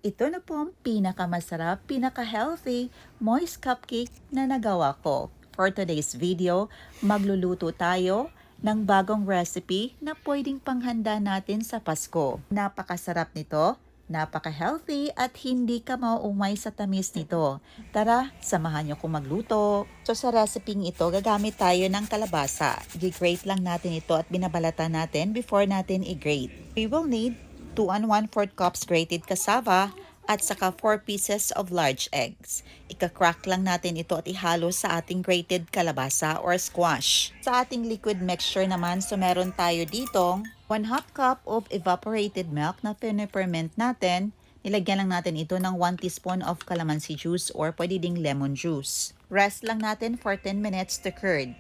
Ito na po ang pinakamasarap, pinaka-healthy, moist cupcake na nagawa ko. For today's video, magluluto tayo ng bagong recipe na pwedeng panghanda natin sa Pasko. Napakasarap nito, napaka-healthy at hindi ka mauumay sa tamis nito. Tara, samahan niyo kong magluto. So sa recipe ito, gagamit tayo ng kalabasa. I-grate lang natin ito at binabalatan natin before natin i-grate. We will need 2 and 1/4 cups grated cassava at saka 4 pieces of large eggs. Ika-crack lang natin ito at ihalo sa ating grated kalabasa or squash. Sa ating liquid mixture naman, so meron tayo ditong 1/2 cup of evaporated milk na piniferment natin. Nilagyan lang natin ito ng 1 teaspoon of calamansi juice or pwede ding lemon juice. Rest lang natin for 10 minutes to curd.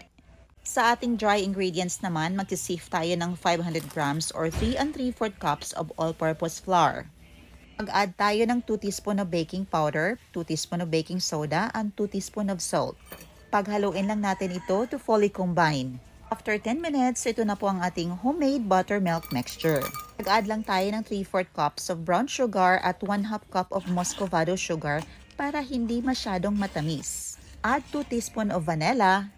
Sa ating dry ingredients naman, mag-sift tayo ng 500 grams or 3 and 3/4 cups of all-purpose flour. Mag-add tayo ng 2 teaspoon of baking powder, 2 teaspoon of baking soda, and 2 teaspoon of salt. Paghaluin lang natin ito to fully combine. After 10 minutes, ito na po ang ating homemade buttermilk mixture. Mag-add lang tayo ng 3/4 cups of brown sugar at 1/2 cup of muscovado sugar para hindi masyadong matamis. Add 2 teaspoon of vanilla.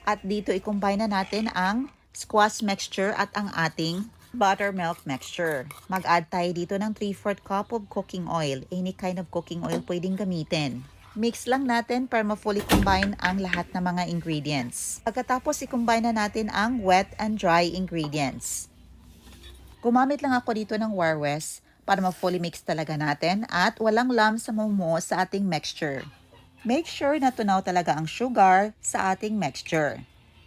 At dito i-combine na natin ang squash mixture at ang ating buttermilk mixture. Mag-add tayo dito ng 3/4 cup of cooking oil. Any kind of cooking oil pwedeng gamitin. Mix lang natin para ma-fully combine ang lahat ng mga ingredients. Pagkatapos i-combine na natin ang wet and dry ingredients. Gumamit lang ako dito ng Wire West para ma-fully mix talaga natin at walang lumps sa mumo sa ating mixture. Make sure na tunaw talaga ang sugar sa ating mixture.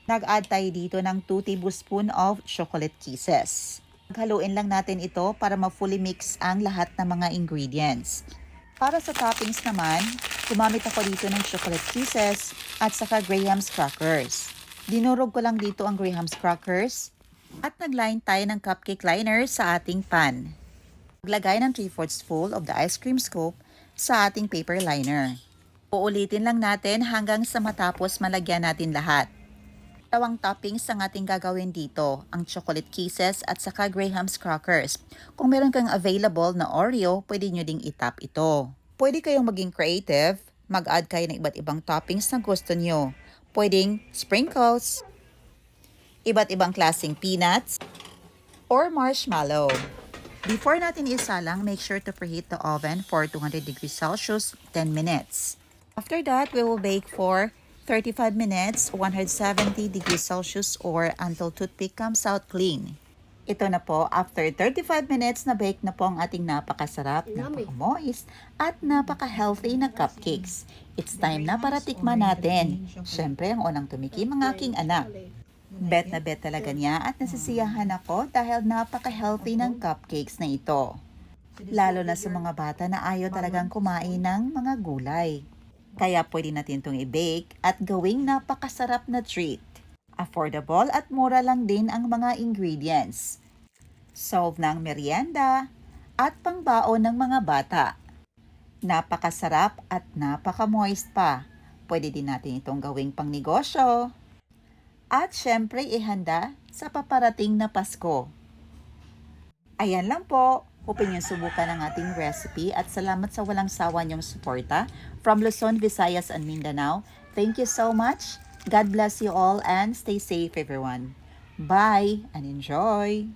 Nag-add tayo dito ng 2 tablespoon of chocolate kisses. Haluin lang natin ito para ma-fully mix ang lahat ng mga ingredients. Para sa toppings naman, gumamit ako dito ng chocolate kisses at saka Graham's crackers. Dinurog ko lang dito ang Graham's crackers at nagline tayo ng cupcake liner sa ating pan. Maglagay ng 3/4 full of the ice cream scoop sa ating paper liner. Uulitin lang natin hanggang sa matapos malagyan natin lahat. Dalawang toppings ang ating gagawin dito, ang chocolate kisses at saka Graham's crackers. Kung meron kang available na Oreo, pwede nyo ding itap ito. Pwede kayong maging creative, mag-add kayo ng iba't ibang toppings na gusto nyo. Pwedeng sprinkles, iba't ibang klaseng peanuts, or marshmallow. Before natin isalang, make sure to preheat the oven for 200 degrees Celsius 10 minutes. After that, we will bake for 35 minutes, 170 degrees Celsius or until toothpick comes out clean. Ito na po, after 35 minutes na bake na po ang ating napakasarap, napaka-moist, at napaka-healthy na cupcakes. It's time na para tikman natin. Siyempre, ang unang tumikim ang aking anak. Bet na bet talaga niya at nasisiyahan ako dahil napaka-healthy ng cupcakes na ito. Lalo na sa mga bata na ayaw talagang kumain ng mga gulay. Kaya pwede natin itong i-bake at gawing napakasarap na treat. Affordable at mura lang din ang mga ingredients. Solve ng merienda at pangbaon ng mga bata. Napakasarap at napaka-moist pa. Pwede din natin itong gawing pangnegosyo. At syempre ihanda sa paparating na Pasko. Ayan lang po. Hoping yung subukan ang ating recipe at salamat sa walang sawa niyong suporta from Luzon, Visayas, and Mindanao. Thank you so much. God bless you all and stay safe everyone. Bye and enjoy!